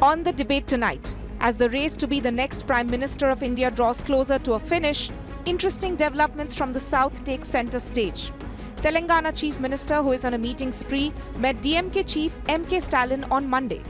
On the debate tonight, as the race to be the next Prime Minister of India draws closer to a finish, interesting developments from the south take centre stage. Telangana Chief Minister, who is on a meeting spree, met DMK Chief MK Stalin on Monday.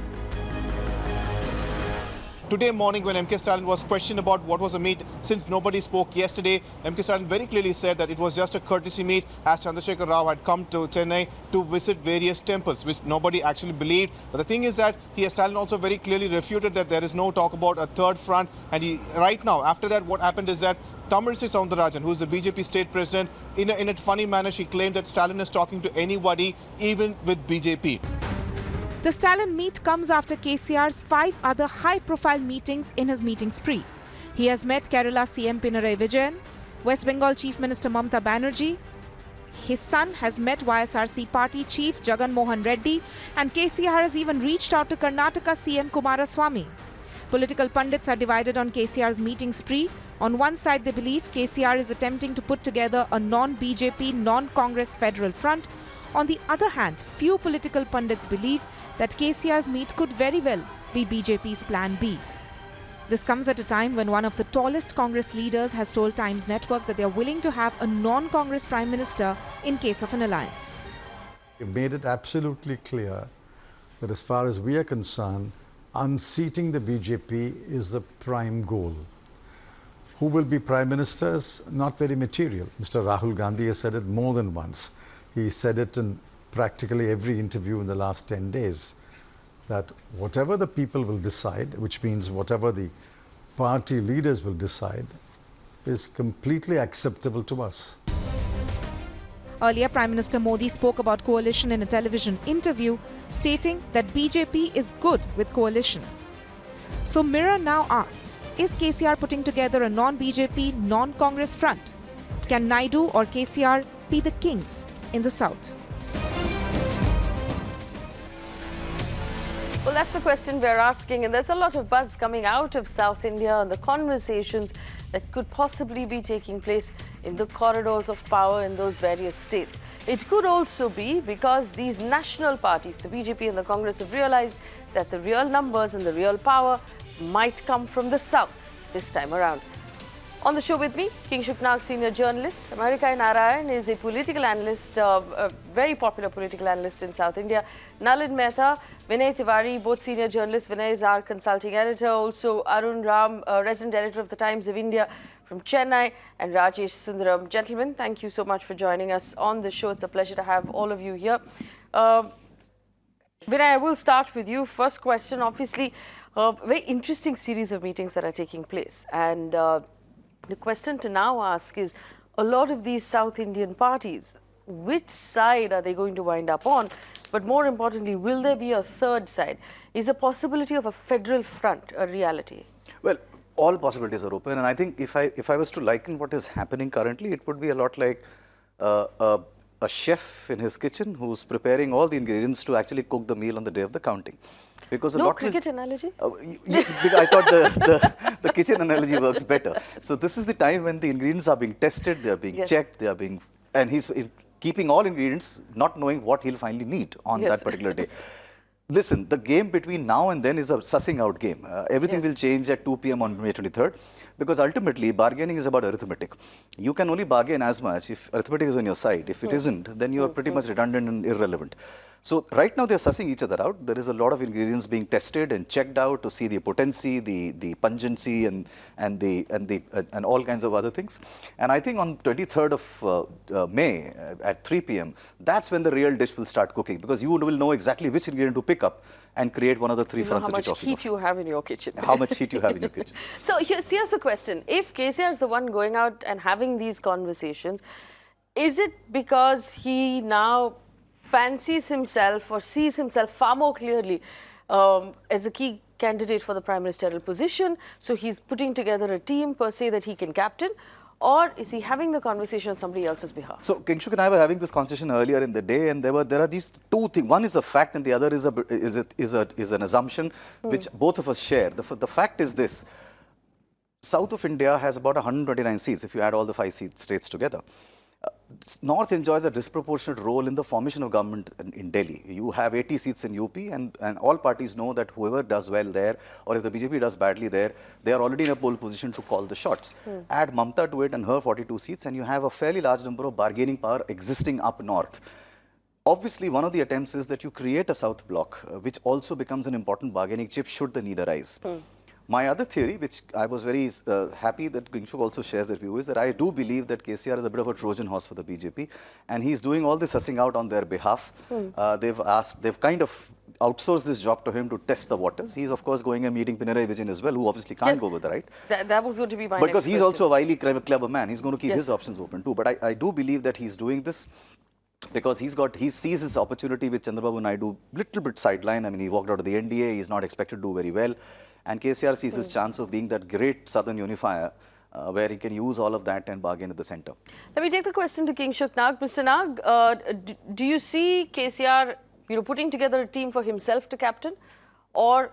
Today morning, when MK Stalin was questioned about what was a meet, since nobody spoke yesterday, MK Stalin very clearly said that it was just a courtesy meet, as Chandrasekhar Rao had come to Chennai to visit various temples, which nobody actually believed. But the thing is that Stalin also very clearly refuted that there is no talk about a third front. And right now, after that, what happened is that Tamilisai Soundararajan, who is the BJP state president, in a funny manner, she claimed that Stalin is talking to anybody, even with BJP. The Stalin meet comes after KCR's 5 other high-profile meetings in his meeting spree. He has met Kerala CM Pinarayi Vijayan, West Bengal Chief Minister Mamata Banerjee. His son has met YSRC party chief Jagan Mohan Reddy, and KCR has even reached out to Karnataka CM Kumaraswamy. Political pundits are divided on KCR's meeting spree. On one side, they believe KCR is attempting to put together a non-BJP, non-Congress federal front. On the other hand, few political pundits believe that KCR's meet could very well be BJP's plan B. This comes at a time when one of the tallest Congress leaders has told Times Network that they are willing to have a non-Congress Prime Minister in case of an alliance. We've made it absolutely clear that as far as we are concerned, unseating the BJP is the prime goal. Who will be Prime Minister is not very material. Mr. Rahul Gandhi has said it more than once. He said it in practically every interview in the last 10 days, that whatever the people will decide, which means whatever the party leaders will decide, is completely acceptable to us. Earlier, Prime Minister Modi spoke about coalition in a television interview, stating that BJP is good with coalition. So Mirror now asks, is KCR putting together a non-BJP, non-Congress front? Can Naidu or KCR be the kings in the south? Well, that's the question we're asking, and there's a lot of buzz coming out of South India on the conversations that could possibly be taking place in the corridors of power in those various states. It could also be because these national parties, the BJP and the Congress, have realized that the real numbers and the real power might come from the south this time around. On the show with me, King Shuknag, senior journalist. Amerikai Narayan is a political analyst, a very popular political analyst in South India. Nalin Mehta, Vinay Tiwari, both senior journalists. Vinay is our consulting editor. Also, Arun Ram, resident editor of the Times of India from Chennai, and Rajesh Sundaram. Gentlemen, thank you so much for joining us on the show. It's a pleasure to have all of you here. Vinay, I will start with you. First question, obviously, a very interesting series of meetings that are taking place. And the question to now ask is, a lot of these South Indian parties, which side are they going to wind up on? But more importantly, will there be a third side? Is the possibility of a federal front a reality? Well, all possibilities are open, and I think if I was to liken what is happening currently, it would be a lot like a chef in his kitchen who's preparing all the ingredients to actually cook the meal on the day of the counting. Because no cricket analogy? Because I thought the kitchen analogy works better. So this is the time when the ingredients are being tested, they are being checked, they are being, and he's keeping all ingredients, not knowing what he'll finally need on that particular day. Listen, the game between now and then is a sussing out game. Everything will change at 2 p.m. on May 23rd, because ultimately bargaining is about arithmetic. You can only bargain as much if arithmetic is on your side. If it isn't, then you are pretty much redundant and irrelevant. So right now they're sussing each other out. There is a lot of ingredients being tested and checked out to see the potency, the pungency, and all kinds of other things. And I think on 23rd of May at 3 p.m. that's when the real dish will start cooking, because you will know exactly which ingredient to pick up and create one of the three fronts that you're talking about. How much heat you have in your kitchen. How much heat you have in your kitchen. So here's the question. If KCR is the one going out and having these conversations, is it because he now fancies himself or sees himself far more clearly as a key candidate for the prime ministerial position, so he's putting together a team per se that he can captain? Or is he having the conversation on somebody else's behalf? So Kingshuk and I were having this conversation earlier in the day, and there are these two things. One is a fact, and the other is an assumption which both of us share. The fact is this: South of India has about 129 seats if you add all the 5 states together. North enjoys a disproportionate role in the formation of government in Delhi. You have 80 seats in UP, and all parties know that whoever does well there, or if the BJP does badly there, they are already in a pole position to call the shots. Add Mamta to it and her 42 seats, and you have a fairly large number of bargaining power existing up north. Obviously, one of the attempts is that you create a South bloc, which also becomes an important bargaining chip should the need arise. My other theory, which I was very happy that Kingshuk also shares that view, is that I do believe that KCR is a bit of a Trojan horse for the BJP, and he's doing all this sussing out on their behalf. They've kind of outsourced this job to him to test the waters. He's of course going and meeting Pinarayi Vijayan as well, who obviously can't go with the right. That was going to be my because next he's question. also a wily, clever man. He's going to keep his options open too. But I do believe that he's doing this because he sees his opportunity with Chandrababu Naidu little bit sideline. I mean, he walked out of the NDA. He's not expected to do very well. And KCR sees his chance of being that great southern unifier where he can use all of that and bargain at the center. Let me take the question to Kingshuk Nag. Mr. Nag, do you see KCR putting together a team for himself to captain, or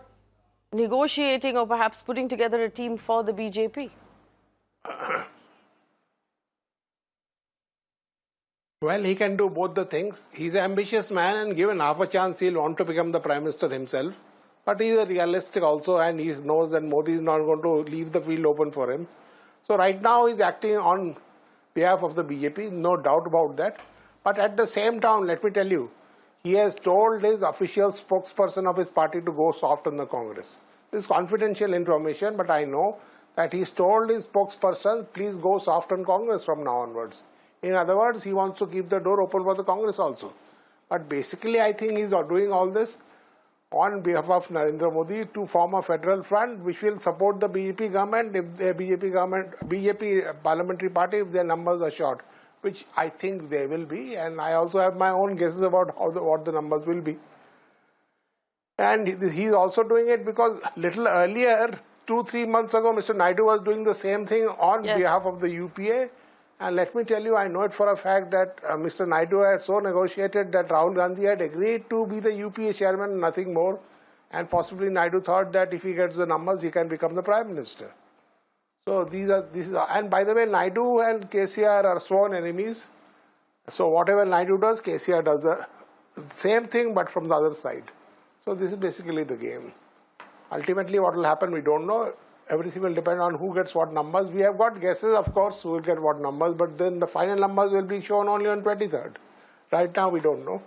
negotiating or perhaps putting together a team for the BJP? Well, he can do both the things. He's an ambitious man, and given half a chance, he'll want to become the Prime Minister himself. But he's a realistic also, and he knows that Modi is not going to leave the field open for him. So right now, he's acting on behalf of the BJP, no doubt about that. But at the same time, let me tell you, he has told his official spokesperson of his party to go soft on the Congress. This is confidential information, but I know that he's told his spokesperson, please go soft on Congress from now onwards. In other words, he wants to keep the door open for the Congress also. But basically, I think he's doing all this on behalf of Narendra Modi to form a federal front which will support the BJP government if the BJP parliamentary party if their numbers are short, which I think they will be, and I also have my own guesses about what the numbers will be. And he's also doing it because little earlier, 2-3 months ago, Mr. Naidu was doing the same thing on behalf of the UPA. And let me tell you, I know it for a fact that Mr. Naidu had so negotiated that Rahul Gandhi had agreed to be the UPA chairman, nothing more. And possibly Naidu thought that if he gets the numbers, he can become the Prime Minister. So and by the way, Naidu and KCR are sworn enemies. So whatever Naidu does, KCR does the same thing, but from the other side. So this is basically the game. Ultimately, what will happen, we don't know. Everything will depend on who gets what numbers. We have got guesses, of course, who will get what numbers, but then the final numbers will be shown only on 23rd. Right now, we don't know.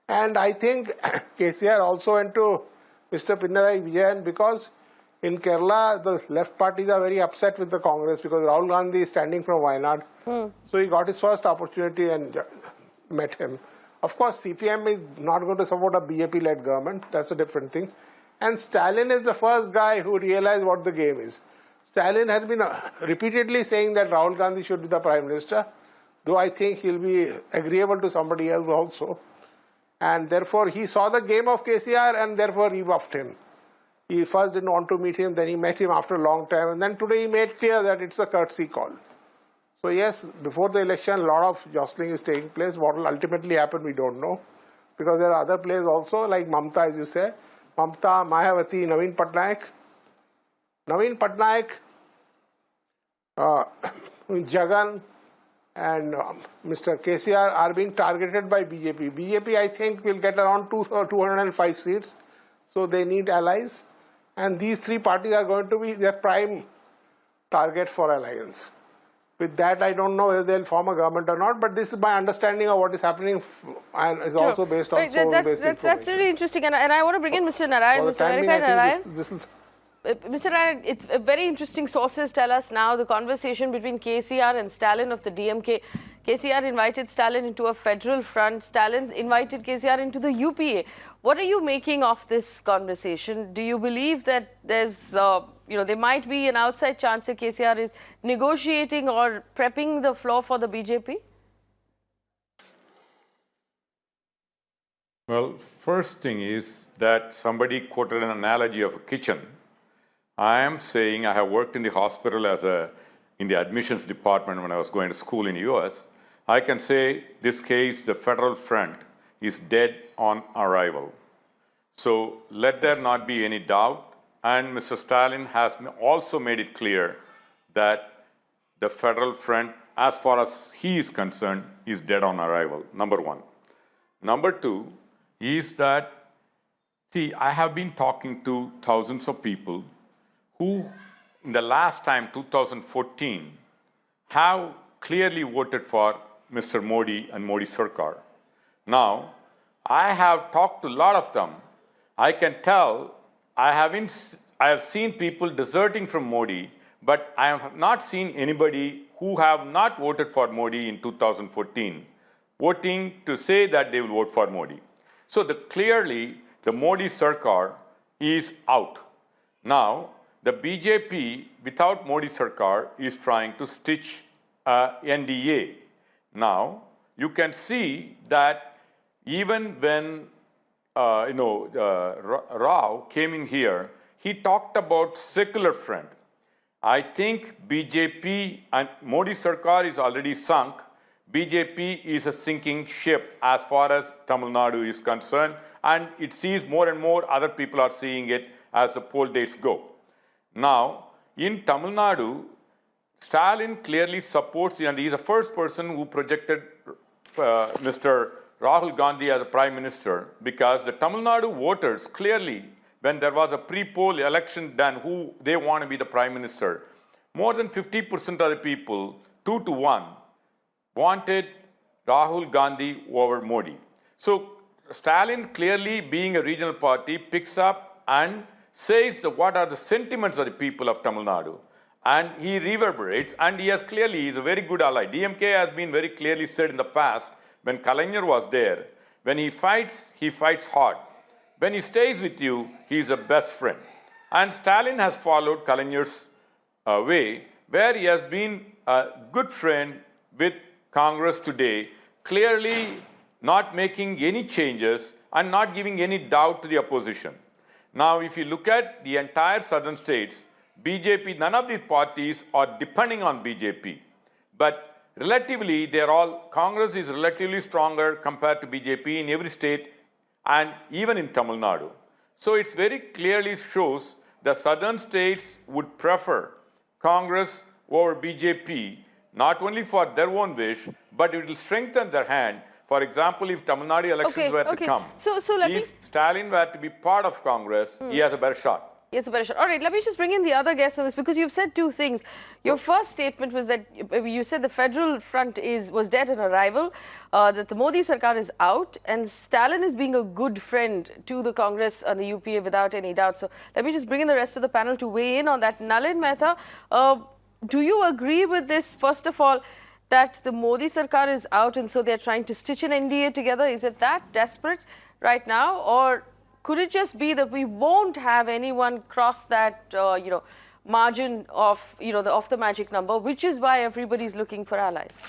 And I think KCR also went to Mr. Pinarayi Vijayan because in Kerala, the left parties are very upset with the Congress because Rahul Gandhi is standing from Wayanad. So he got his first opportunity and met him. Of course, CPM is not going to support a BJP-led government. That's a different thing. And Stalin is the first guy who realized what the game is. Stalin has been repeatedly saying that Rahul Gandhi should be the Prime Minister, though I think he'll be agreeable to somebody else also. And therefore, he saw the game of KCR and therefore he buffed him. He first didn't want to meet him, then he met him after a long time, and then today he made clear that it's a courtesy call. So yes, before the election, a lot of jostling is taking place. What will ultimately happen, we don't know. Because there are other players also, like Mamta, as you say. Mamta, Mayawati, Naveen Patnaik, Jagan and Mr. KCR are being targeted by BJP. BJP, I think, will get around 205 seats. So they need allies. And these three parties are going to be their prime target for alliance. With that, I don't know whether they'll form a government or not, but this is my understanding of what is happening and is also based on source-based information. That's really interesting, and I want to bring in Mr. Narayan, Mr. America Narayan. Mr. Narayan, it's very interesting. Sources tell us now the conversation between KCR and Stalin of the DMK. KCR invited Stalin into a federal front. Stalin invited KCR into the UPA. What are you making of this conversation? Do you believe that there's, there might be an outside chance that KCR is negotiating or prepping the floor for the BJP? Well, first thing is that somebody quoted an analogy of a kitchen. I am saying I have worked in the hospital in the admissions department when I was going to school in the US. I can say this case, the federal front, is dead on arrival. So let there not be any doubt. And Mr. Stalin has also made it clear that the federal front as far as he is concerned, is dead on arrival, number one. Number two is that, see, I have been talking to thousands of people who, in the last time, 2014, have clearly voted for Mr. Modi and Modi Sarkar. Now, I have talked to a lot of them. I can tell I have seen people deserting from Modi, but I have not seen anybody who have not voted for Modi in 2014, voting to say that they will vote for Modi. So clearly, the Modi Sarkar is out. Now, the BJP, without Modi Sarkar, is trying to stitch NDA. Now, you can see that even when Rao came in here, he talked about secular front. I think BJP and Modi Sarkar is already sunk. BJP is a sinking ship as far as Tamil Nadu is concerned, and it sees more and more other people are seeing it as the poll dates go. Now, in Tamil Nadu, Stalin clearly supports, and he's the first person who projected Mr. Rahul Gandhi as a prime minister, because the Tamil Nadu voters clearly, when there was a pre-poll election done who they want to be the prime minister, more than 50% of the people, 2-1, wanted Rahul Gandhi over Modi. So Stalin, clearly being a regional party, picks up and says what are the sentiments of the people of Tamil Nadu. And he reverberates, and he's a very good ally. DMK has been very clearly said in the past, when Kalaignar was there, when he fights hard. When he stays with you, he's a best friend. And Stalin has followed Kalaignar's way, where he has been a good friend with Congress today, clearly not making any changes and not giving any doubt to the opposition. Now, if you look at the entire southern states, BJP, none of these parties are depending on BJP. But relatively, Congress is relatively stronger compared to BJP in every state and even in Tamil Nadu. So it's very clearly shows the southern states would prefer Congress over BJP, not only for their own wish, but it will strengthen their hand. For example, if Tamil Nadu elections were to come, if Stalin were to be part of Congress, he has a better shot. Yes, a better shot. All right, let me just bring in the other guests on this, because you've said two things. Your first statement was that you said the federal front was dead on arrival, that the Modi Sarkar is out, and Stalin is being a good friend to the Congress and the UPA without any doubt. So let me just bring in the rest of the panel to weigh in on that. Nalin Mehta, do you agree with this, first of all, that the Modi Sarkar is out and so they're trying to stitch an NDA together? Is it that desperate right now, or could it just be that we won't have anyone cross that, margin of, the magic number, which is why everybody's looking for allies?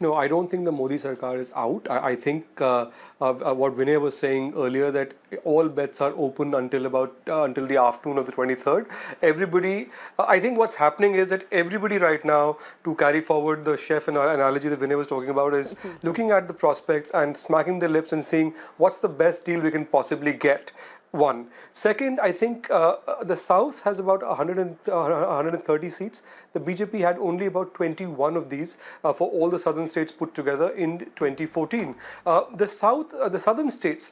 No, I don't think the Modi Sarkar is out. I think what Vinay was saying earlier, that all bets are open until the afternoon of the 23rd. Everybody, I think what's happening is that everybody right now, to carry forward the chef analogy that Vinay was talking about, is looking at the prospects and smacking their lips and saying, what's the best deal we can possibly get? One. Second, I think the South has about 130 seats. The BJP had only about 21 of these for all the southern states put together in 2014. The southern states,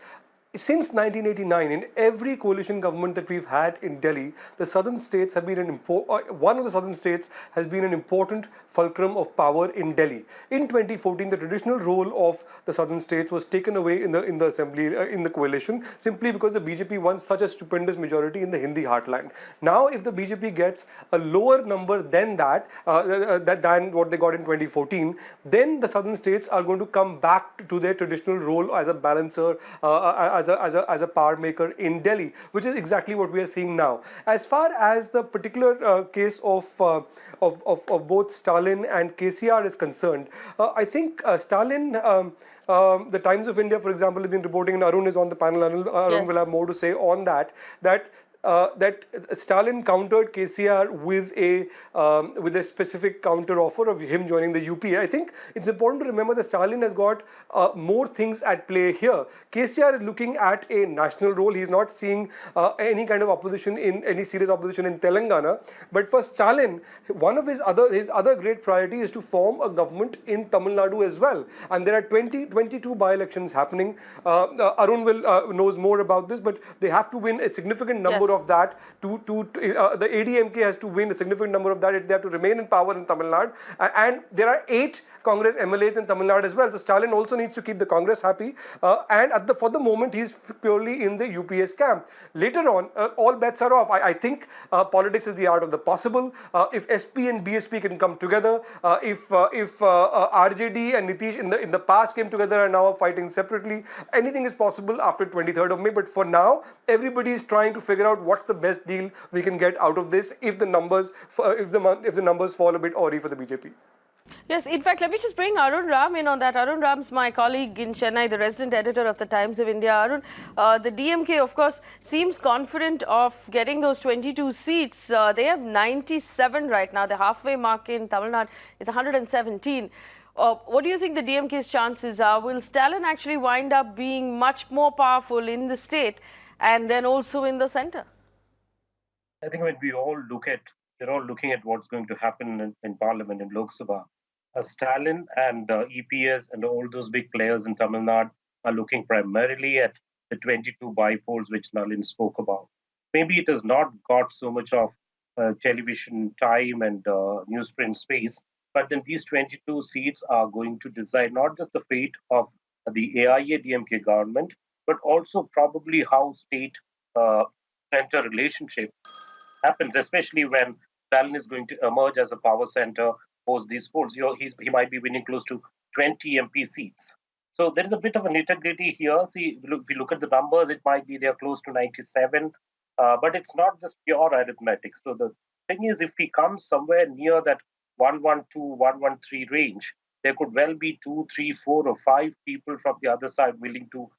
since 1989, in every coalition government that we've had in Delhi, the southern states have been one of the southern states has been an important fulcrum of power in Delhi. In 2014, the traditional role of the southern states was taken away in the assembly, in the coalition, simply because the BJP won such a stupendous majority in the Hindi heartland. Now, if the BJP gets a lower number than than what they got in 2014, then the southern states are going to come back to their traditional role as a balancer, as a power maker in Delhi, which is exactly what we are seeing now. As far as the particular case of both Stalin and KCR is concerned, I think Stalin, the Times of India, for example, has been reporting, and Arun is on the panel. Arun will have more to say on that that Stalin countered KCR with a specific counter offer of him joining the UPA. I think it's important to remember that Stalin has got more things at play here. KCR is looking at a national role. He's not seeing any kind of opposition in any serious opposition in Telangana. But for Stalin, one of his other great priority is to form a government in Tamil Nadu as well. And there are 22 by-elections happening. Arun knows more about this, but they have to win a significant number of that. The ADMK has to win a significant number of that. They have to remain in power in Tamil Nadu. And there are 8 Congress MLAs in Tamil Nadu as well. So Stalin also needs to keep the Congress happy. And for the moment, he's purely in the UPS camp. Later on, all bets are off. I think politics is the art of the possible. If SP and BSP can come together, if RJD and Nitish in the past came together and now are fighting separately, anything is possible after 23rd of May. But for now, everybody is trying to figure out what's the best deal we can get out of this if the numbers fall a bit awry for the BJP. Yes, in fact, let me just bring Arun Ram in on that. Arun Ram's my colleague in Chennai, the resident editor of the Times of India. Arun, the DMK, of course, seems confident of getting those 22 seats. They have 97 right now. The halfway mark in Tamil Nadu is 117. What do you think the DMK's chances are? Will Stalin actually wind up being much more powerful in the state and then also in the centre? I think when we're all looking at what's going to happen in Parliament, in Lok Sabha, Stalin and EPS and all those big players in Tamil Nadu are looking primarily at the 22 by-polls which Nalin spoke about. Maybe it has not got so much of television time and newsprint space, but then these 22 seats are going to decide not just the fate of the AIA-DMK government, but also probably how state-center relationship happens, especially when Stalin is going to emerge as a power center post these polls. He might be winning close to 20 MP seats. So there is a bit of a nitty-gritty here. See, if you look at the numbers, it might be they're close to 97, but it's not just pure arithmetic. So the thing is, if he comes somewhere near that 112, 113 range, there could well be 2, 3, 4, or 5 people from the other side willing to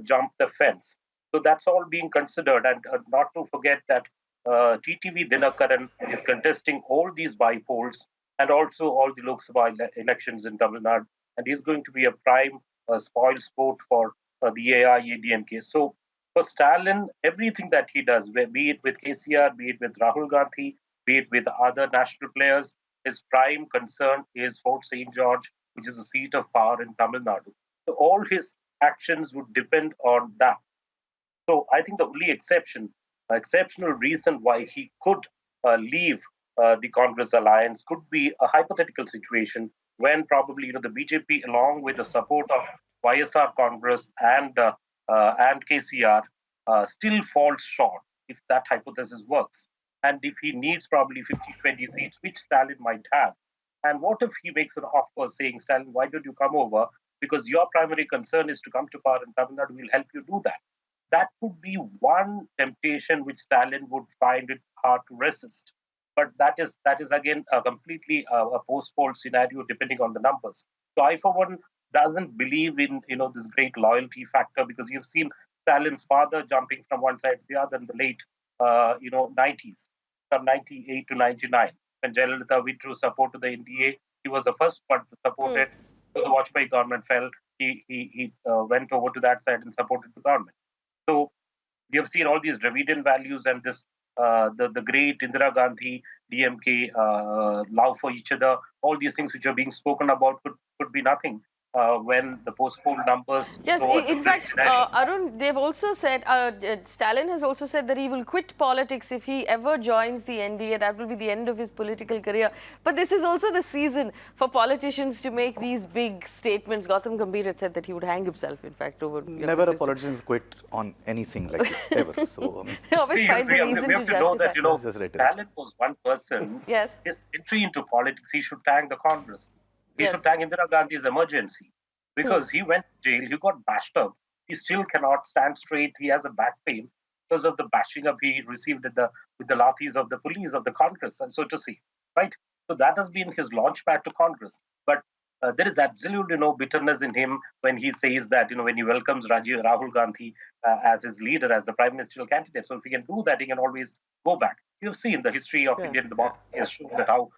jump the fence. So that's all being considered, and not to forget that TTV Dinakaran is contesting all these by-polls and also all the Lok Sabha elections in Tamil Nadu, and he's going to be a prime spoil sport for the AIA-DMK. So for Stalin, everything that he does, be it with KCR, be it with Rahul Gandhi, be it with other national players, his prime concern is Fort St. George, which is a seat of power in Tamil Nadu. So all his actions would depend on that. So I think the only exceptional reason why he could leave the Congress alliance could be a hypothetical situation when probably the BJP, along with the support of YSR Congress and KCR, still falls short if that hypothesis works. And if he needs probably 50-20 seats, which Stalin might have. And what if he makes an offer saying, Stalin, why don't you come over? Because your primary concern is to come to power in Tamil Nadu, we'll help you do that. That could be one temptation which Stalin would find it hard to resist. But that is again a completely a post-poll scenario depending on the numbers. So I, for one, doesn't believe in this great loyalty factor, because you've seen Stalin's father jumping from one side to the other in the late 90s, from 98 to 99. When Jayalalitha withdrew support to the NDA, he was the first one to support it. So the Vajpayee government fell. He went over to that side and supported the government. So we have seen all these Dravidian values and this the great Indira Gandhi, DMK love for each other. All these things which are being spoken about could be nothing when the post-poll numbers. Yes, in fact, Arun, they've also said, Stalin has also said that he will quit politics if he ever joins the NDA. That will be the end of his political career. But this is also the season for politicians to make these big statements. Gautam Gambhir had said that he would hang himself, in fact, over... Never a politician quit on anything like this, ever. So, they always find a reason to justify. Know that, Stalin was one person. Yes. His entry into politics, he should thank the Congress. He should thank Indira Gandhi's emergency, because he went to jail, he got bashed up. He still cannot stand straight. He has a back pain because of the bashing up he received with the lathis of the police of the Congress, and so to see, right? So that has been his launch pad to Congress. But there is absolutely no bitterness in him when he says that, when he welcomes Rahul Gandhi as his leader, as the prime ministerial candidate. So if he can do that, he can always go back. You've seen the history of Indian democracy has shown that how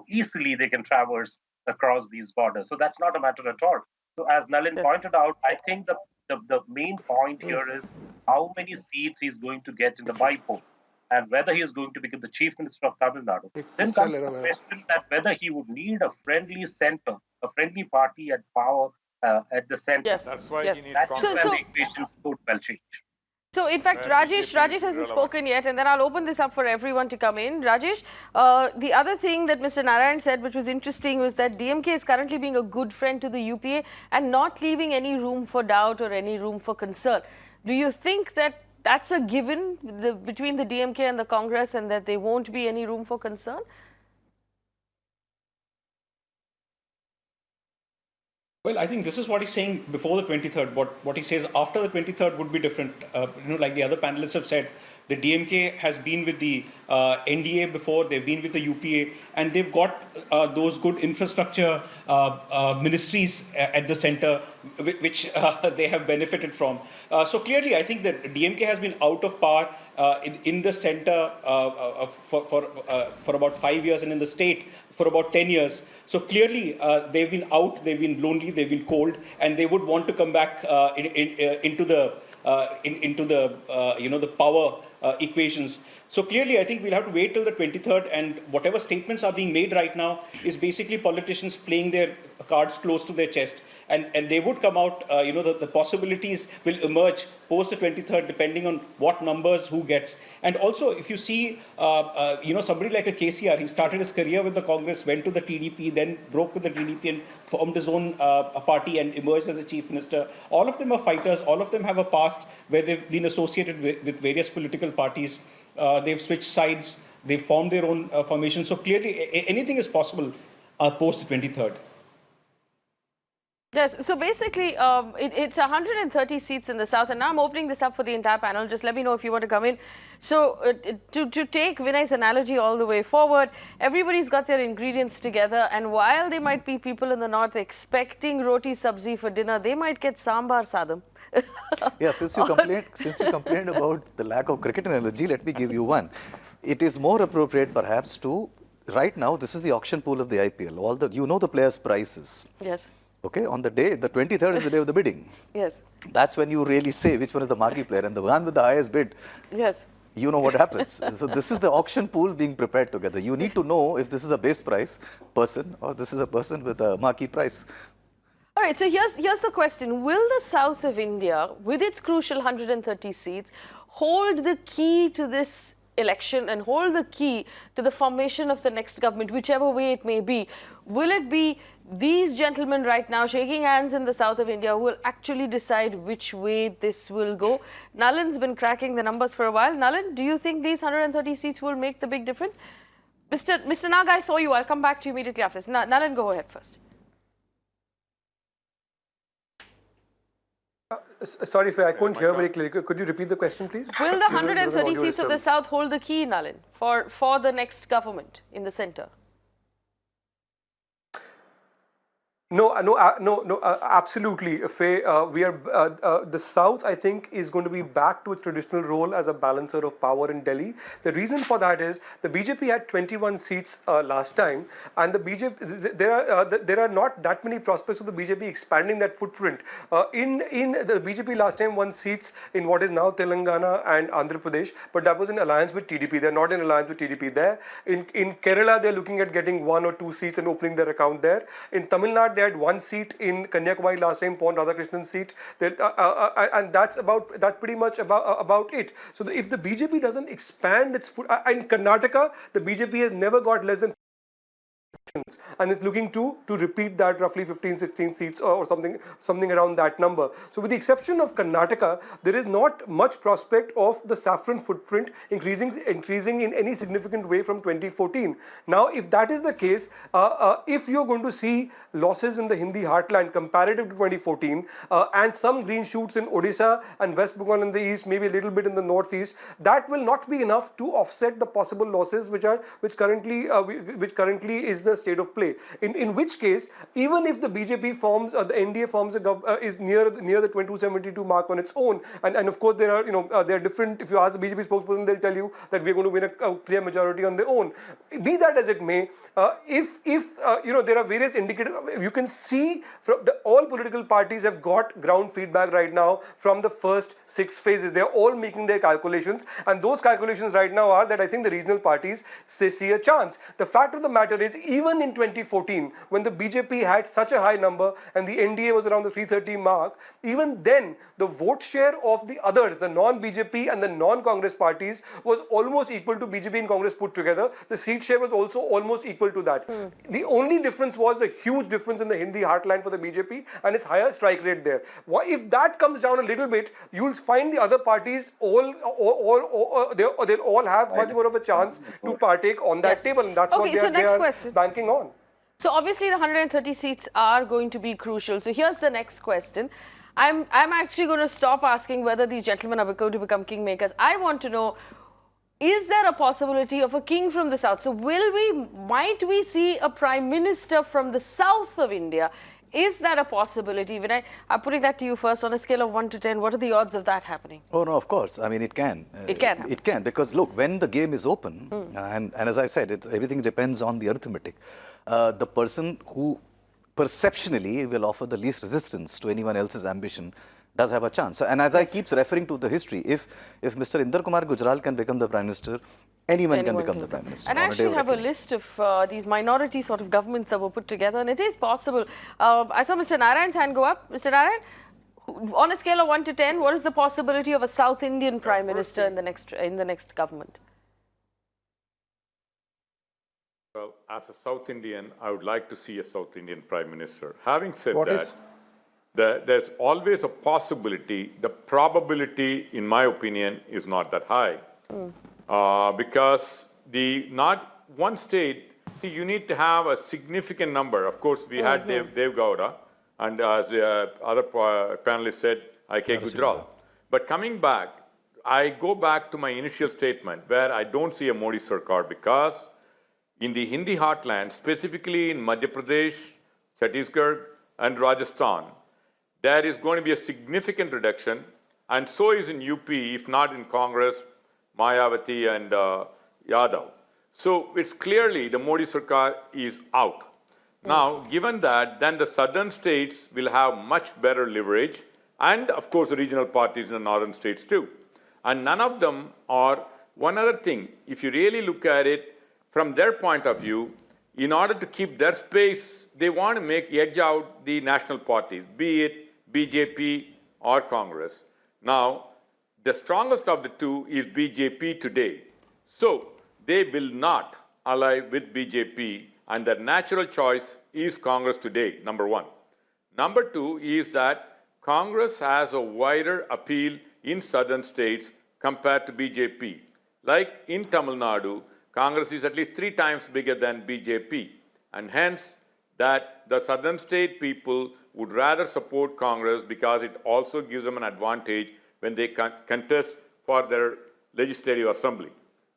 easily they can traverse across these borders. So that's not a matter at all. So as Nalin pointed out, I think the main point here is how many seats he's going to get in the by-poll and whether he is going to become the chief minister of Tamil Nadu. Then comes the question that whether he would need a friendly center, a friendly party at power at the center. Yes. That's why yes. he needs That's Congress. where the equations could well change. So, in fact, Rajesh hasn't spoken yet, and then I'll open this up for everyone to come in. Rajesh, the other thing that Mr. Narayan said, which was interesting, was that DMK is currently being a good friend to the UPA and not leaving any room for doubt or any room for concern. Do you think that that's a given between the DMK and the Congress, and that there won't be any room for concern? Well, I think this is what he's saying before the 23rd. What he says after the 23rd would be different. Like the other panelists have said, the DMK has been with the NDA before, they've been with the UPA, and they've got those good infrastructure ministries at the center, which they have benefited from. So clearly, I think that DMK has been out of power in the center for about 5 years, and in the state for about 10 years. So clearly, they've been out, they've been lonely, they've been cold, and they would want to come back into the the power equations. So clearly, I think we'll have to wait till the 23rd, and whatever statements are being made right now is basically politicians playing their cards close to their chest. And they would come out, the possibilities will emerge post the 23rd, depending on what numbers, who gets. And also, if you see, somebody like a KCR, he started his career with the Congress, went to the TDP, then broke with the TDP and formed his own party and emerged as a chief minister. All of them are fighters. All of them have a past where they've been associated with various political parties. They've switched sides. They've formed their own formation. So clearly, anything is possible post the 23rd. Yes, so basically it's 130 seats in the south, and now I'm opening this up for the entire panel. Just let me know if you want to come in. So to take Vinay's analogy all the way forward, everybody's got their ingredients together, and while there might be people in the north expecting roti sabzi for dinner, they might get sambar sadam. Yeah, since you complained about the lack of cricket analogy, let me give you one. It is more appropriate perhaps to, right now, this is the auction pool of the IPL. The players' prices. Yes. Okay, on the day, the 23rd is the day of the bidding. Yes. That's when you really say which one is the marquee player, and the one with the highest bid. Yes. You know what happens. So this is the auction pool being prepared together. You need to know if this is a base price person or this is a person with a marquee price. All right, so here's the question. Will the south of India, with its crucial 130 seats, hold the key to this election and hold the key to the formation of the next government, whichever way it may be? Will it be these gentlemen right now shaking hands in the south of India who will actually decide which way this will go? Nalin's been cracking the numbers for a while. Nalin, do you think these 130 seats will make the big difference? Mr. Nag, I saw you. I'll come back to you immediately after this. Nalin, go ahead first. Sorry, Faye, I couldn't hear very clearly. Could you repeat the question, please? Will the 130 seats of the south hold the key, Nalin, for the next government in the centre? No, absolutely, Faye. The South, I think, is going to be back to its traditional role as a balancer of power in Delhi. The reason for that is the BJP had 21 seats last time, and the BJP there are not that many prospects of the BJP expanding that footprint. In the BJP last time won seats in what is now Telangana and Andhra Pradesh, but that was in alliance with TDP. They're not in alliance with TDP there. In Kerala, they're looking at getting 1 or 2 seats and opening their account there. In Tamil Nadu, they had 1 seat in Kanyakumari last time, Pon Radhakrishnan's seat, and that's pretty much about it. So if the BJP doesn't expand its foot, in Karnataka, the BJP has never got less than, and it's looking to repeat that roughly 15-16 seats or something around that number. So with the exception of Karnataka, there is not much prospect of the saffron footprint increasing in any significant way from 2014. Now, if that is the case, if you're going to see losses in the Hindi heartland comparative to 2014 and some green shoots in Odisha and West Bengal in the east, maybe a little bit in the northeast, that will not be enough to offset the possible losses which currently is the state of play. In which case, even if the BJP forms, the NDA forms is near the 2272 mark on its own, and of course there are different. If you ask the BJP spokesperson, they'll tell you that we're going to win a clear majority on their own. Be that as it may, if there are various indicators, you can see from all political parties have got ground feedback right now from the first 6 phases. They're all making their calculations, and those calculations right now are that I think the regional parties see a chance. The fact of the matter is, even in 2014, when the BJP had such a high number and the NDA was around the 330 mark, even then the vote share of the others, the non-BJP and the non-Congress parties, was almost equal to BJP and Congress put together. The seat share was also almost equal to that. The only difference was the huge difference in the Hindi heartland for the BJP and its higher strike rate there. If that comes down a little bit, you'll find the other parties they'll all have much more of a chance to partake on that table, and that's what they are banking on. So obviously the 130 seats are going to be crucial. So here's the next question. I'm actually going to stop asking whether these gentlemen are going to become kingmakers. I want to know, is there a possibility of a king from the south? So might we see a prime minister from the south of India? Is that a possibility? Vinay, I'm putting that to you first. On a scale of 1 to 10, what are the odds of that happening? Oh, no, of course. I mean, it can. It can happen. It can, because look, when the game is open, and as I said, everything depends on the arithmetic. The person who perceptionally will offer the least resistance to anyone else's ambition does have a chance. And as I keep referring to the history, if Mr. Inder Kumar Gujral can become the Prime Minister, anyone can become the Prime Minister. And I actually have a list of these minority sort of governments that were put together, and it is possible. I saw Mr. Narayan's hand go up. Mr. Narayan, on a scale of 1 to 10, what is the possibility of a South Indian Prime Minister in the next government? Well, as a South Indian, I would like to see a South Indian Prime Minister. Having said there's always a possibility. The probability, in my opinion, is not that high. Because not one state, see, you need to have a significant number. Of course, we had Dev Gowda, and as other panelists said, IK Gujral. But coming back, I go back to my initial statement where I don't see a Modi Sarkar, because in the Hindi heartland, specifically in Madhya Pradesh, Chhattisgarh, and Rajasthan, there is going to be a significant reduction, and so is in UP, if not in Congress, Mayawati and Yadav. So it's clearly the Modi Sarkar is out. Now, given that, then the southern states will have much better leverage, and of course the regional parties in the northern states too. And none of them are, one other thing, if you really look at it from their point of view, in order to keep their space, they want to edge out the national parties, be it BJP or Congress. Now, the strongest of the two is BJP today. So they will not ally with BJP, and their natural choice is Congress today, number one. Number two is that Congress has a wider appeal in southern states compared to BJP. Like in Tamil Nadu, Congress is at least 3 times bigger than BJP, and hence that the southern state people would rather support Congress because it also gives them an advantage when they contest for their legislative assembly.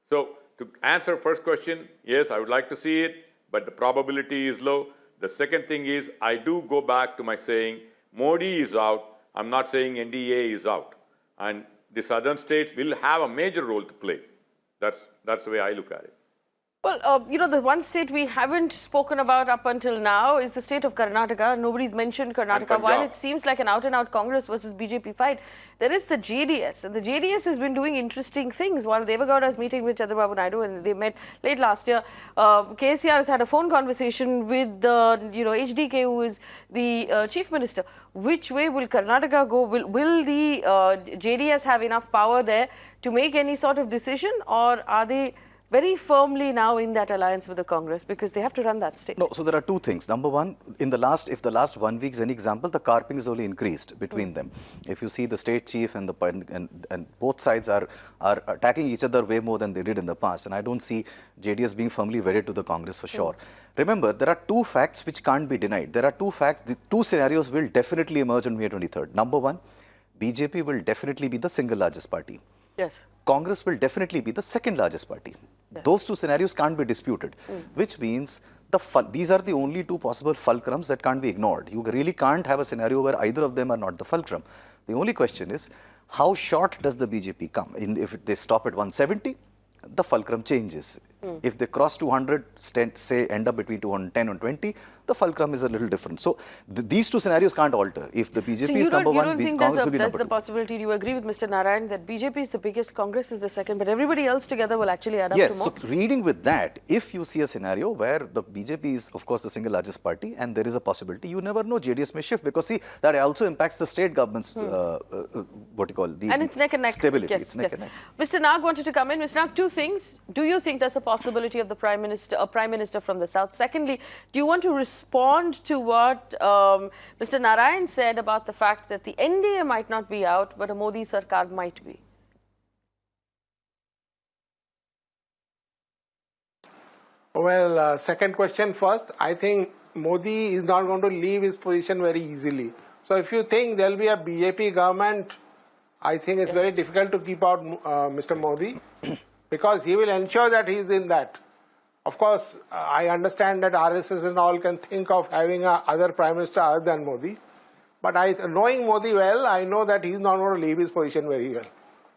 So to answer first question, yes, I would like to see it, but the probability is low. The second thing is, I do go back to my saying, Modi is out. I'm not saying NDA is out. And the southern states will have a major role to play. That's the way I look at it. Well, the one state we haven't spoken about up until now is the state of Karnataka. Nobody's mentioned Karnataka. While it seems like an out-and-out Congress versus BJP fight, there is the JDS. And the JDS has been doing interesting things. While Deva Gowda is meeting with Chandrababu Naidu, and they met late last year, KCR has had a phone conversation with HDK, who is the Chief Minister. Which way will Karnataka go? Will the JDS have enough power there to make any sort of decision, or are they very firmly now in that alliance with the Congress, because they have to run that state? No, so there are two things. Number one, if the last 1 week is any example, the carping is only increased between them. If you see the state chief and both sides are attacking each other way more than they did in the past, and I don't see JDS being firmly wedded to the Congress for sure. Remember, there are two facts which can't be denied. There are two facts, the two scenarios will definitely emerge on May 23rd. Number one, BJP will definitely be the single largest party. Yes. Congress will definitely be the second largest party. Yes. Those two scenarios can't be disputed, which means these are the only two possible fulcrums that can't be ignored. You really can't have a scenario where either of them are not the fulcrum. The only question is, how short does the BJP come? If they stop at 170, the fulcrum changes. If they cross 200, say end up between 210 and 20, the fulcrum is a little different. So these two scenarios can't alter. If the BJP is number one, Congress will be number two. There's the possibility, do you agree with Mr. Narayan, that BJP is the biggest, Congress is the second, but everybody else together will actually add up to more? Yes, so reading with that, if you see a scenario where the BJP is, of course, the single largest party, and there is a possibility, you never know, JDS may shift, because see, that also impacts the state government's, what you call, and it's neck and neck. Stability. Yes, it's neck and neck. Mr. Nag wanted to come in. Mr. Nag, two things. Do you think there's a possibility of the Prime Minister from the South? Secondly, do you want to respond to what Mr. Narayan said about the fact that the NDA might not be out, but a Modi Sarkar might be? Well, second question first. I think Modi is not going to leave his position very easily. So if you think there will be a BJP government, I think it's very difficult to keep out Mr. Modi because he will ensure that he is in that. Of course, I understand that RSS and all can think of having other Prime Minister other than Modi. But knowing Modi well, I know that he's not going to leave his position very well.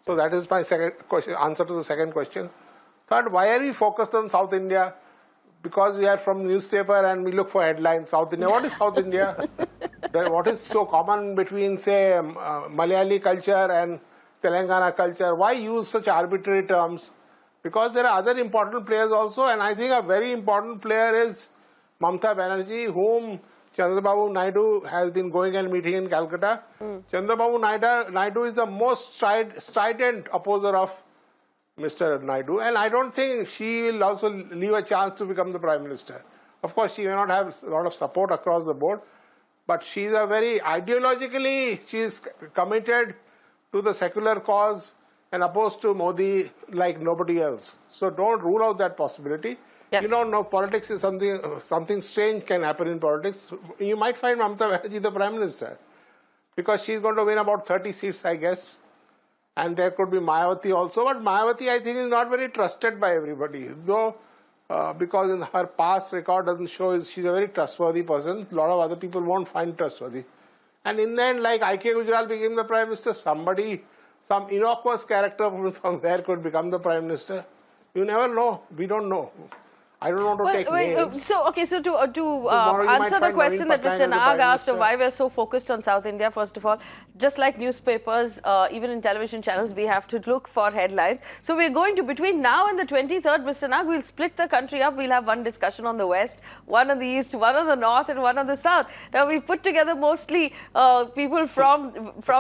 So that is my second question, answer to the second question. Third, why are we focused on South India? Because we are from newspaper and we look for headlines. South India. What is South India? What is so common between, say, Malayali culture and Telangana culture? Why use such arbitrary terms? Because there are other important players also, and I think a very important player is Mamata Banerjee, whom Chandrababu Naidu has been going and meeting in Calcutta. Chandrababu Naidu is the most strident opposer of Mr. Naidu, and I don't think she will also leave a chance to become the Prime Minister. Of course, she may not have a lot of support across the board, but she is a very ideologically, she is committed to the secular cause and opposed to Modi like nobody else. So don't rule out that possibility. Yes. You don't know, politics is something strange can happen in politics. You might find Mamata Banerjee the Prime Minister because she's going to win about 30 seats, I guess. And there could be Mayawati also. But Mayawati, I think, is not very trusted by everybody. Though, because in her past record doesn't show she's a very trustworthy person. A lot of other people won't find trustworthy. And in the end, like I.K. Gujral became the Prime Minister, some innocuous character from somewhere could become the Prime Minister. You never know. We don't know. I don't want to take names. So to answer the question that Mr. Nag asked of why we're so focused on South India, first of all, just like newspapers, even in television channels, we have to look for headlines. So we're going to, between now and the 23rd, Mr. Nag, we'll split the country up. We'll have one discussion on the West, one on the East, one on the North, and one on the South. Now, we've put together mostly people from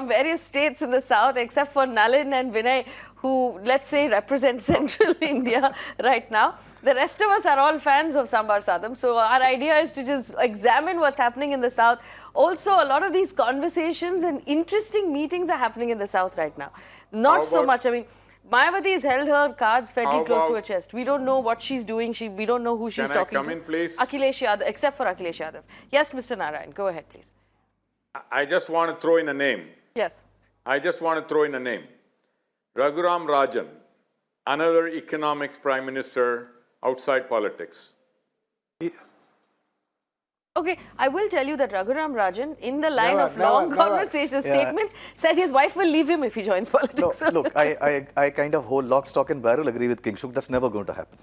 various states in the South, except for Nalin and Vinay, who, let's say, represent central India right now. The rest of us are all fans of Sambar Sadam. So our idea is to just examine what's happening in the South. Also, a lot of these conversations and interesting meetings are happening in the South right now. Not so much. I mean, Mayawati has held her cards fairly close to her chest. We don't know what she's doing. We don't know who she's talking to. Can I come in, please? Akhilesh Yadav, except for Akhilesh Yadav. Yes, Mr. Narayan, go ahead, please. I just want to throw in a name. Yes. I just want to throw in a name. Raghuram Rajan, another economics prime minister outside politics. Okay, I will tell you that Raghuram Rajan, in the line of long conversation statements, said his wife will leave him if he joins politics. No, look, I kind of whole lock, stock and barrel agree with Kingshuk. That's never going to happen.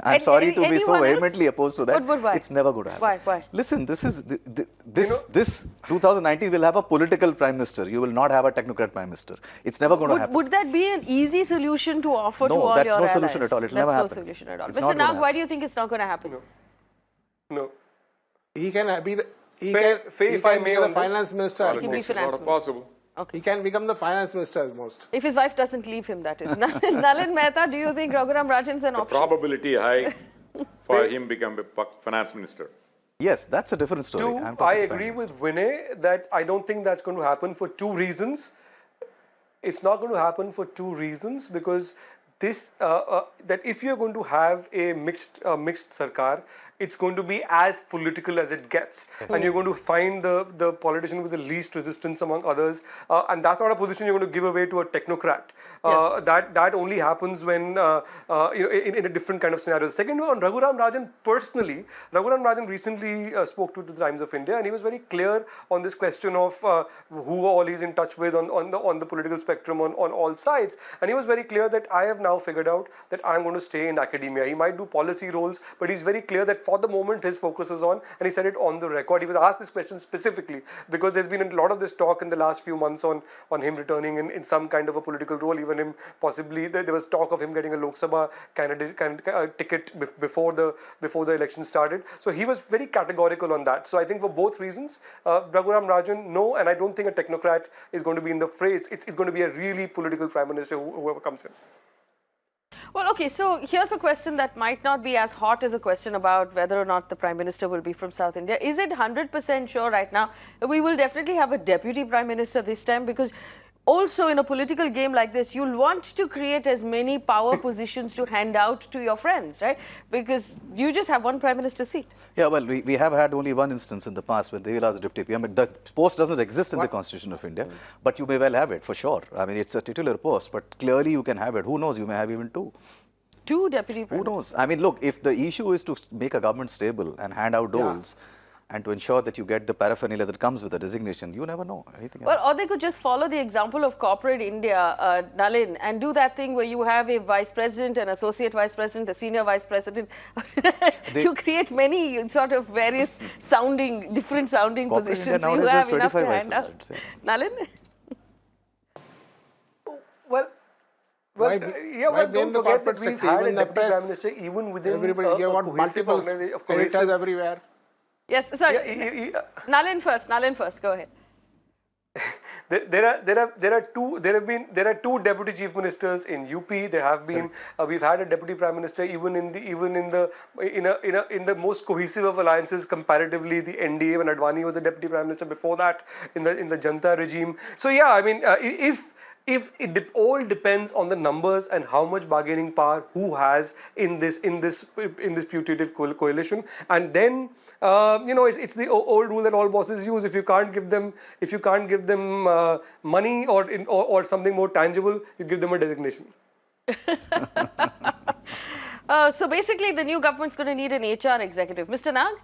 I'm sorry to be so vehemently opposed to that. But why? It's never going to happen. Why? Listen, this 2019 will have a political prime minister. You will not have a technocrat prime minister. It's never going to happen. Would that be an easy solution to offer to all your allies? No, that's no solution at all. It'll never happen. That's no solution at all. Mr. Nag, why do you think it's not going to happen? No. He can be the finance minister. He can be finance minister. Possible. Okay. He can become the finance minister at most. If his wife doesn't leave him, that is. Nalin Mehta, do you think Raghuram Rajan is an option? Probability high for him become a finance minister. Yes, that's a different story. I agree with Vinay that I don't think that's going to happen for two reasons. It's not going to happen for two reasons because that if you're going to have a mixed sarkar, it's going to be as political as it gets. And you're going to find the politician with the least resistance among others. And that's not a position you're going to give away to a technocrat. That only happens when, in a different kind of scenario. Second, on Raghuram Rajan personally, Raghuram Rajan recently spoke to the Times of India, and he was very clear on this question of who all he's in touch with on the political spectrum on all sides. And he was very clear that I have now figured out that I'm going to stay in academia. He might do policy roles, but he's very clear that for the moment his focus is on, and he said it on the record. He was asked this question specifically because there's been a lot of this talk in the last few months on him returning in some kind of a political role, even him possibly, there was talk of him getting a Lok Sabha ticket before the election started. So he was very categorical on that. So I think for both reasons, Raghuram Rajan, no, and I don't think a technocrat is going to be in the fray. It's going to be a really political prime minister, whoever comes in. Well, okay, so here's a question that might not be as hot as a question about whether or not the Prime Minister will be from South India. Is it 100% sure right now that we will definitely have a Deputy Prime Minister this time? Because also in a political game like this, you'll want to create as many power positions to hand out to your friends, right? Because you just have one Prime Minister seat. Yeah, well, we have had only one instance in the past when they will ask the Deputy PM. The post doesn't exist in the Constitution of India, but you may well have it for sure. I mean, it's a titular post, but clearly you can have it. Who knows, you may have even two. Two Deputy Prime Who knows? I mean, look, if the issue is to make a government stable and hand out doles, and to ensure that you get the paraphernalia that comes with a designation, you never know anything else. Or they could just follow the example of corporate India, Nalin, and do that thing where you have a vice president, an associate vice president, a senior vice president. You create many sort of various sounding, different sounding positions. You have enough to hand out. Nalin? Don't forget that we've had a deputy prime minister even within everybody. You want multiple editors everywhere. Yes, sorry. Nalin first. Go ahead. There are two deputy chief ministers in UP. There have been we've had a deputy prime minister even in the most cohesive of alliances comparatively, the NDA, when Advani was the deputy prime minister before that in the Janta regime. So yeah, I mean if it all depends on the numbers and how much bargaining power who has in this putative coalition, and then it's the old rule that all bosses use. If you can't give them money or something more tangible, you give them a designation. So basically, the new government's going to need an HR executive. Mr. Nag?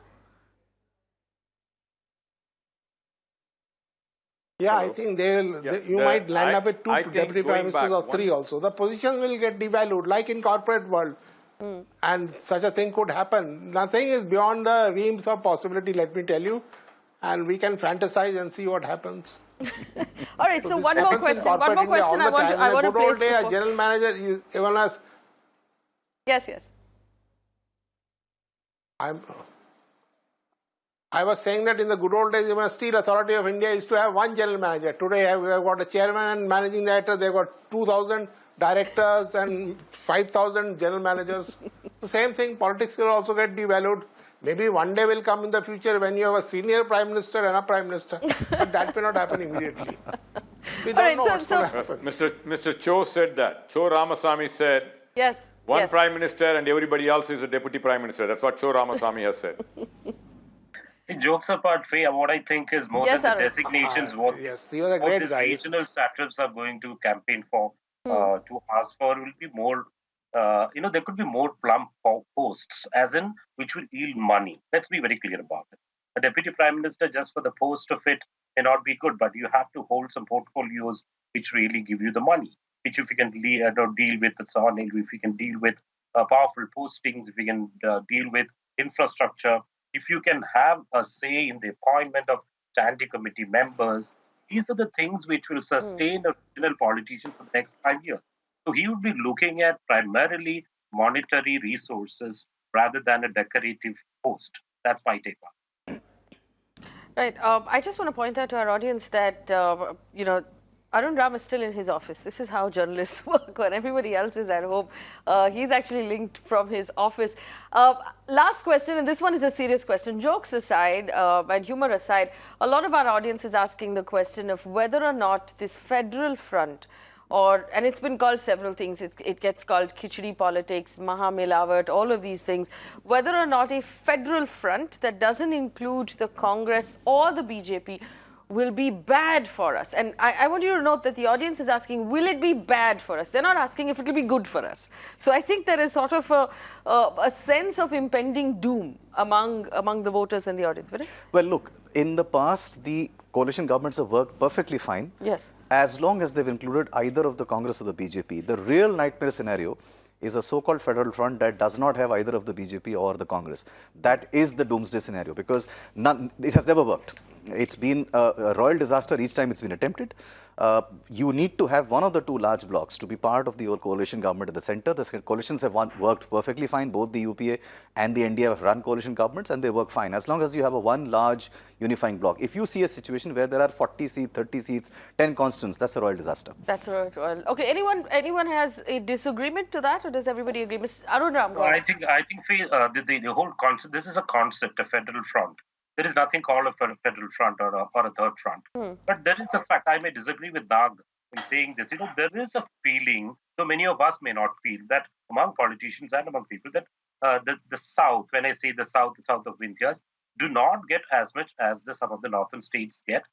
Yeah, I think you might land up with two deputy prime ministers or three also. The positions will get devalued, like in corporate world. And such a thing could happen. Nothing is beyond the realms of possibility, let me tell you. And we can fantasize and see what happens. All right, so one more question I want to place before. A general manager, even as... Yes. I was saying that in the good old days, even a Steel Authority of India used to have one general manager. Today, we have got a chairman and managing director. They've got 2,000 directors and 5,000 general managers. The same thing, politics will also get devalued. Maybe one day will come in the future when you have a senior prime minister and a prime minister. But that may not happen immediately. We don't know what's going to happen. Mr. Cho said that. Cho Ramasamy said, one prime minister and everybody else is a deputy prime minister. That's what Cho Ramasamy has said. Jokes apart, Faye, what I think is more than the designations, what these regional satraps are going to campaign for, to ask for, will be more, there could be more plump posts, as in which will yield money. Let's be very clear about it. A deputy prime minister, just for the post of it, may not be good, but you have to hold some portfolios which really give you the money, which if you can deal with the zoning, if you can deal with powerful postings, if you can deal with infrastructure, if you can have a say in the appointment of standing committee members, these are the things which will sustain a regional politician for the next 5 years. So he would be looking at primarily monetary resources rather than a decorative post. That's my take on it. Right. I just want to point out to our audience that, Arun Ram is still in his office. This is how journalists work when everybody else is at home. He's actually linked from his office. Last question, and this one is a serious question. Jokes aside and humor aside, a lot of our audience is asking the question of whether or not this federal front and it's been called several things. It gets called khichdi politics, Mahamilawat, all of these things. Whether or not a federal front that doesn't include the Congress or the BJP will be bad for us. And I want you to note that the audience is asking, will it be bad for us? They're not asking if it will be good for us. So I think there is sort of a sense of impending doom among the voters and the audience. Well, look, in the past, the coalition governments have worked perfectly fine. Yes. As long as they've included either of the Congress or the BJP. The real nightmare scenario is a so-called federal front that does not have either of the BJP or the Congress. That is the doomsday scenario, because it has never worked. It's been a royal disaster each time it's been attempted. You need to have one of the two large blocks to be part of the old coalition government at the center. The coalitions have worked perfectly fine. Both the UPA and the NDA have run coalition governments and they work fine. As long as you have a one large unifying block. If you see a situation where there are 40 seats, 30 seats, 10 constants, that's a royal disaster. That's a royal. Okay, anyone has a disagreement to that, or does everybody agree? Ms. Arun Ram. I think the whole concept, this is a concept, a federal front. There is nothing called a federal front or a third front. But there is a fact, I may disagree with Nag in saying this. There is a feeling, though many of us may not feel, that among politicians and among people, that the South, when I say the South of Vindhyas, do not get as much as some of the northern states get,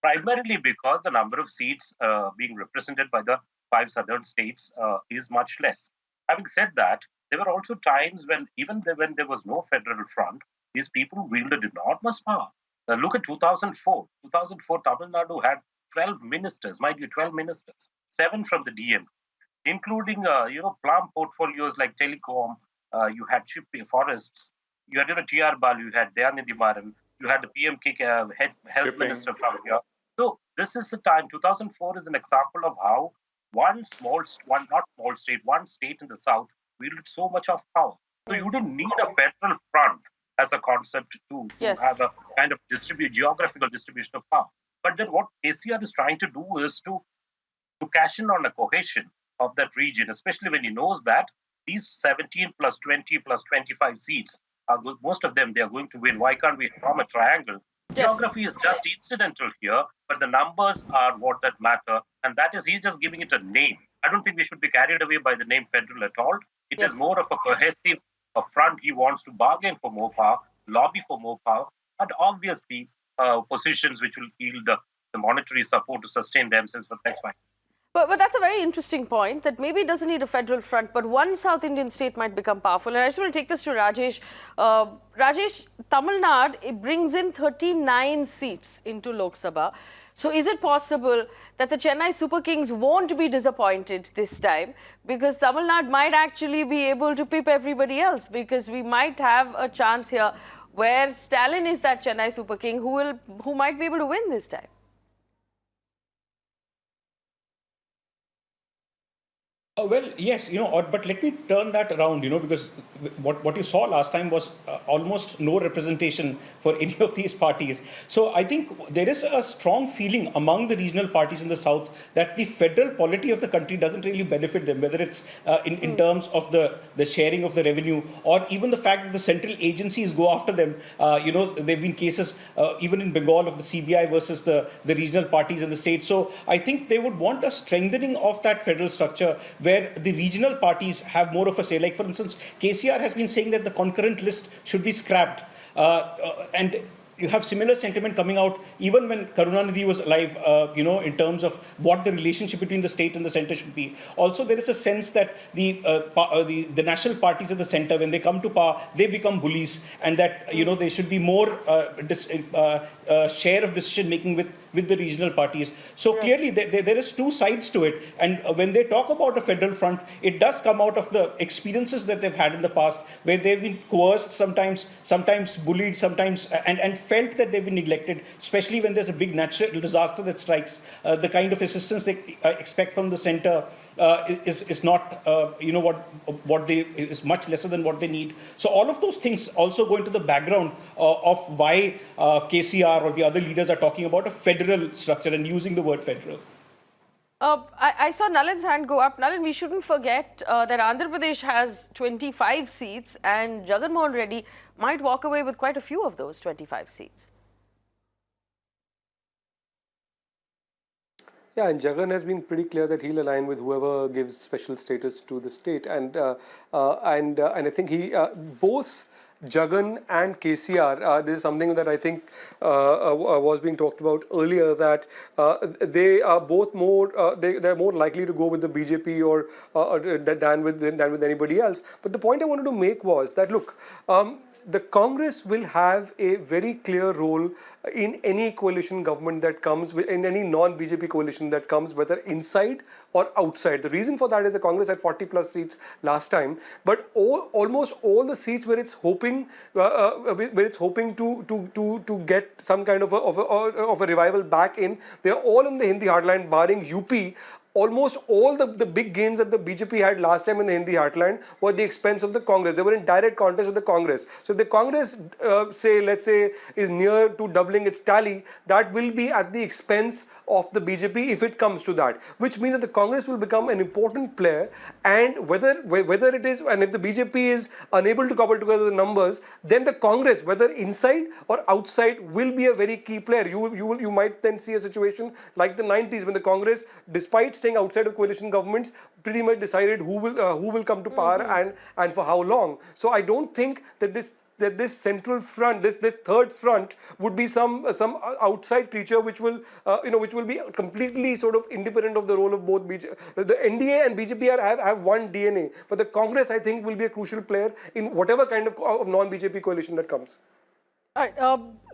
primarily because the number of seats being represented by the 5 southern states is much less. Having said that, there were also times when when there was no federal front, these people wielded enormous power. Look at 2004. 2004, Tamil Nadu had 12 ministers, mind you, 12 ministers, 7 from the DMK, including plum portfolios like telecom. You had forests. You had TR Balu. You had Dayanidhi Maran. You had the PMK health minister from here. So this is the time. 2004 is an example of how one state in the south wielded so much of power. So you didn't need a federal front as a concept to have a kind of geographical distribution of power. But then what KCR is trying to do is to cash in on a cohesion of that region, especially when he knows that these 17 plus 20 plus 25 seats, most of them they are going to win. Why can't we form a triangle? Yes. Geography is just incidental here, but the numbers are what that matter. And that is, he's just giving it a name. I don't think we should be carried away by the name federal at all. It is more of a cohesive front. He wants to bargain for more power, lobby for more power, and obviously positions which will yield the monetary support to sustain themselves for the next 5 years. But that's a very interesting point, that maybe it doesn't need a federal front, but one South Indian state might become powerful. And I just want to take this to Rajesh. Rajesh, Tamil Nadu, it brings in 39 seats into Lok Sabha. So is it possible that the Chennai Super Kings won't be disappointed this time, because Tamil Nadu might actually be able to pip everybody else, because we might have a chance here where Stalin is that Chennai Super King who might be able to win this time? Well, yes, but let me turn that around, because what you saw last time was almost no representation for any of these parties. So I think there is a strong feeling among the regional parties in the South that the federal polity of the country doesn't really benefit them, whether it's in terms of the sharing of the revenue, or even the fact that the central agencies go after them. There have been cases even in Bengal of the CBI versus the regional parties in the state. So I think they would want a strengthening of that federal structure, where the regional parties have more of a say. Like, for instance, KCR has been saying that the concurrent list should be scrapped. And you have similar sentiment coming out even when Karunanidhi was alive, in terms of what the relationship between the state and the center should be. Also, there is a sense that the national parties at the center, when they come to power, they become bullies, and that, there should be more share of decision making with the regional parties. So clearly there is two sides to it. And when they talk about a federal front, it does come out of the experiences that they've had in the past, where they've been coerced, sometimes bullied, sometimes and felt that they've been neglected, especially when there's a big natural disaster that strikes. The kind of assistance they expect from the center is not, what they is much lesser than what they need. So all of those things also go into the background of why KCR or the other leaders are talking about a federal structure and using the word federal. I saw Nalin's hand go up. Nalin, we shouldn't forget that Andhra Pradesh has 25 seats, and Jagan Mohan Reddy might walk away with quite a few of those 25 seats. Yeah, and Jagan has been pretty clear that he'll align with whoever gives special status to the state, and I think both Jagan and KCR. This is something that I think was being talked about earlier, that they are both more they're more likely to go with the BJP than with anybody else. But the point I wanted to make was that, look, the Congress will have a very clear role in any coalition government that comes, in any non-BJP coalition that comes, whether inside or outside. The reason for that is the Congress had 40 plus seats last time, but almost all the seats where it's hoping to get some kind of a revival back in, they are all in the Hindi heartland, barring UP. Almost all the big gains that the BJP had last time in the Hindi heartland were at the expense of the Congress. They were in direct contest with the Congress. So if the Congress, let's say, is near to doubling its tally, that will be at the expense of the BJP if it comes to that, which means that the Congress will become an important player, and whether it is, and if the BJP is unable to cobble together the numbers, then the Congress, whether inside or outside, will be a very key player. You might then see a situation like the 90s when the Congress, despite staying outside of coalition governments, pretty much decided who will come to power and for how long. So I don't think that this central front, this third front, would be some outside creature which will be completely sort of independent of the role of both BJP. The NDA and BJP have one DNA, but the Congress, I think, will be a crucial player in whatever kind of non-BJP coalition that comes. All right,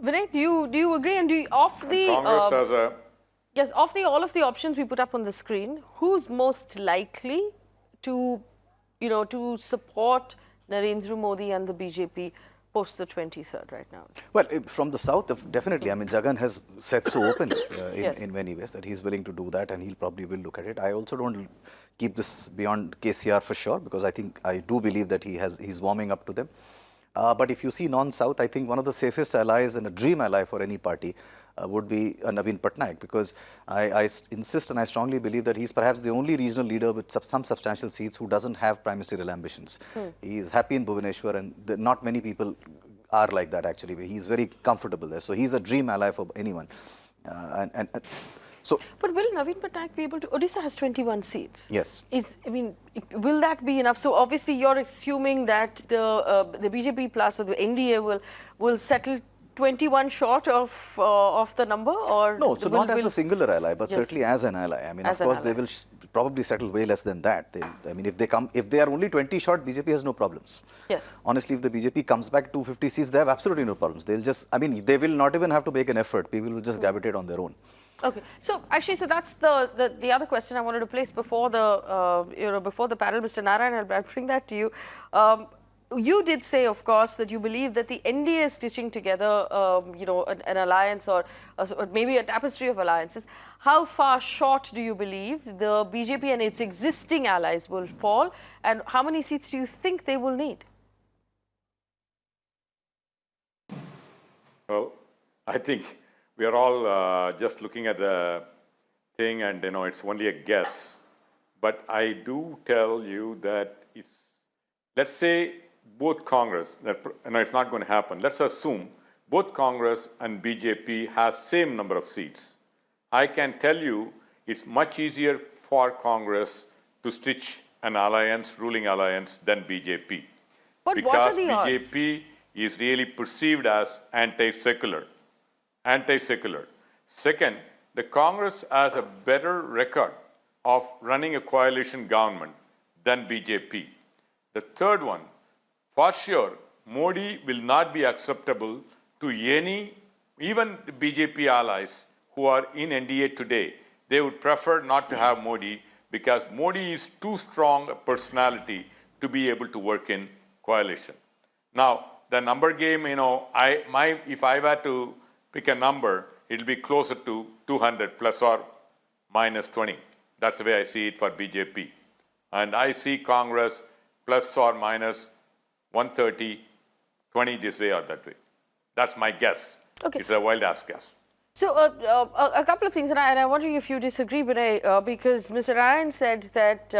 Vinay, do you agree? And Congress has a... Yes, of all of the options we put up on the screen, who's most likely to support Narendra Modi and the BJP post the 23rd right now? Well, from the south, definitely. I mean, Jagan has said so openly yes. in many ways that he's willing to do that, and he'll probably will look at it. I also don't keep this beyond KCR for sure, because I do believe that he's warming up to them. But if you see non-south, I think one of the safest allies and a dream ally for any party would be Naveen Patnaik, because I insist and I strongly believe that he's perhaps the only regional leader with some substantial seats who doesn't have prime ministerial ambitions. He's happy in Bhubaneswar, and not many people are like that actually. He's very comfortable there. So he's a dream ally for anyone. So, but will Naveen Patnaik be able to? Odisha has 21 seats. Yes. Will that be enough? So obviously you're assuming that the BJP plus or the NDA will settle 21 short of the number, or no? So not as a singular ally, but yes, certainly as an ally. I mean, of course, they will probably settle way less than that. I mean, if they are only 20 short, BJP has no problems. Yes. Honestly, if the BJP comes back to 250 seats, they have absolutely no problems. They'll just, I mean, they will not even have to make an effort. People will just gravitate on their own. Okay, so actually, that's the other question I wanted to place before the panel, Mr. Narayan. I'll bring that to you. You did say, of course, that you believe that the NDA is stitching together, an alliance or maybe a tapestry of alliances. How far short do you believe the BJP and its existing allies will fall, and how many seats do you think they will need? Well, I think we are all just looking at the thing, and it's only a guess. But I do tell you that let's say both Congress, it's not going to happen. Let's assume both Congress and BJP has same number of seats. I can tell you it's much easier for Congress to stitch an alliance, ruling alliance, than BJP. But because what are the BJP odds? Is really perceived as anti-secular. Second, the Congress has a better record of running a coalition government than BJP. The third one, for sure, Modi will not be acceptable to even the BJP allies who are in NDA today. They would prefer not to have Modi because Modi is too strong a personality to be able to work in coalition. Now, the number game, if I were to pick a number, it'll be closer to 200 plus or minus 20. That's the way I see it for BJP. And I see Congress plus or minus 130, 20 this way or that way. That's my guess. Okay. It's a wild-ass guess. So a couple of things, and I'm wondering if you disagree, Vinay, because Mr. Ryan said that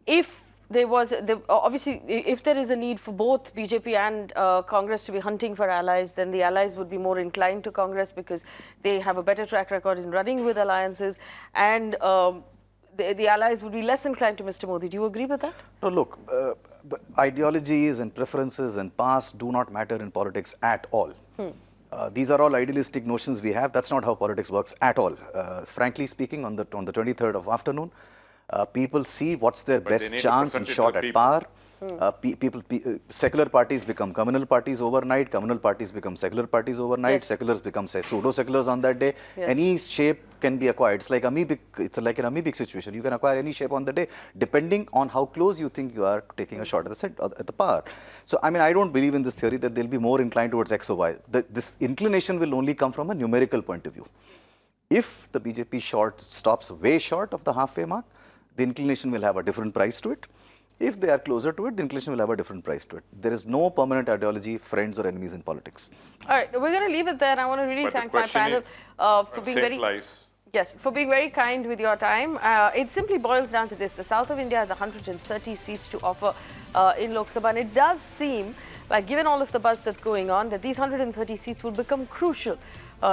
if Obviously, if there is a need for both BJP and Congress to be hunting for allies, then the allies would be more inclined to Congress because they have a better track record in running with alliances, and the allies would be less inclined to Mr. Modi. Do you agree with that? No, look, ideologies and preferences and past do not matter in politics at all. These are all idealistic notions we have. That's not how politics works at all. Frankly speaking, on the 23rd of afternoon, people see what's their best chance and shot at power. Secular parties become communal parties overnight. Communal parties become secular parties overnight. Yes. Seculars become pseudo-seculars on that day. Yes. Any shape can be acquired. It's like amoebic. It's like an amoebic situation. You can acquire any shape on the day, depending on how close you think you are taking a shot at the power. So, I mean, I don't believe in this theory that they'll be more inclined towards X or Y. This inclination will only come from a numerical point of view. If the BJP stops way short of the halfway mark, the inclination will have a different price to it. If they are closer to it, the inclination will have a different price to it. There is no permanent ideology, friends or enemies in politics. All right, we're going to leave it there. I want to really thank my panel for being very kind with your time. It simply boils down to this. The south of India has 130 seats to offer in Lok Sabha, and it does seem like, given all of the buzz that's going on, that these 130 seats will become crucial.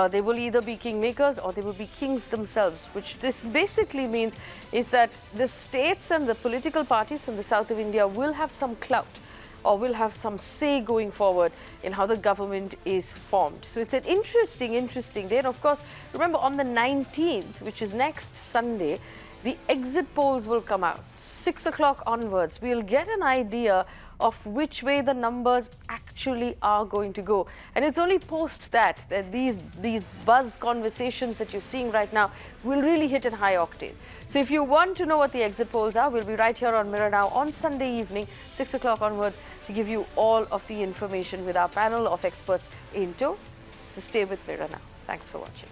They will either be kingmakers or they will be kings themselves, which this basically means is that the states and the political parties from the south of India will have some clout or will have some say going forward in how the government is formed. So it's an interesting day. And of course, remember on the 19th, which is next Sunday, the exit polls will come out. 6 o'clock onwards, we'll get an idea of which way the numbers actually are going to go. And it's only post that these buzz conversations that you're seeing right now will really hit in high octane. So if you want to know what the exit polls are, we'll be right here on Mirror Now on Sunday evening, 6 o'clock onwards, to give you all of the information with our panel of experts in tow. So stay with Mirror Now. Thanks for watching.